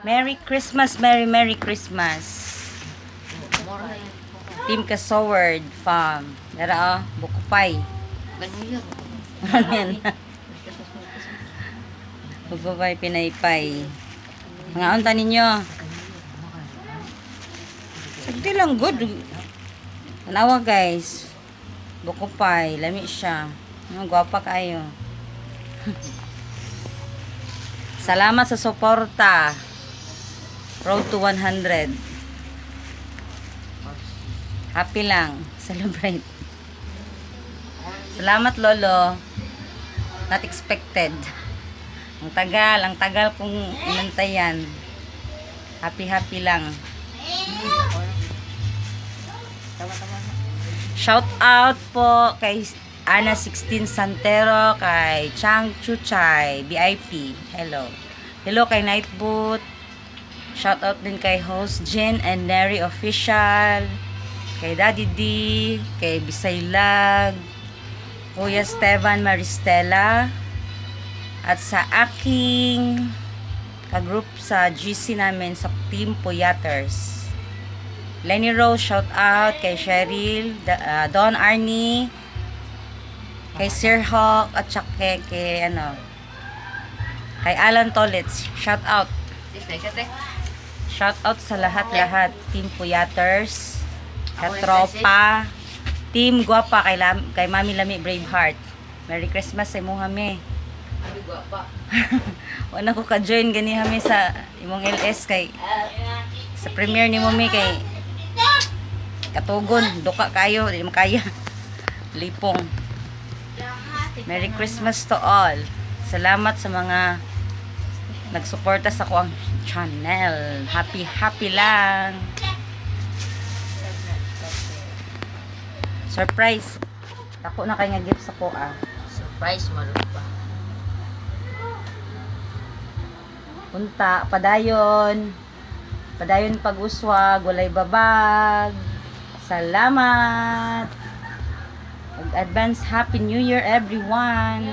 Merry Christmas, Merry Christmas. Team Kasoward Farm. Dara Bukupay. Ayan. Bukupay, Pinaypay. Mga unta ninyo. Sagdi lang good. Tanawa guys. Bukupay, lami siya. Gwapa kayo. Salamat sa suporta. Road to 100. Happy lang. Celebrate. Salamat, Lolo. Not expected. Ang tagal kong inantayan. Happy lang. Shout out po kay Ana 16 Santero, kay Chang Chuchay, VIP. Hello. Hello kay Nightboot. Shout out din kay host Jen and Neri Official, kay Daddy D, kay Bisaylag, Kuya Esteban Maristela, at sa aking kagroup sa GC namin sa Team Puyaters. Lenny Rose, shout out kay Cheryl, Don Arnie, kay Sir Hawk, at saka kay kay Alan Tolitz. Shout out. Shout out sa lahat Team Puyaters, Katropa, Team Guapa, kay Mami Lami Braveheart. Merry Christmas sa imong hami. Wala ko ka-join gani hami sa imong LS kay sa premiere ni Mami kay katugon, duka kayo, di makaya. Lipong. Merry Christmas to all. Salamat sa mga nagsuporta sa kuang channel. Happy lang. Surprise. Ako na kay nga gift sa ko Surprise maroon pa. Punta, padayon. Padayon pag-uswag, walay babag. Salamat. Advance Happy New Year everyone.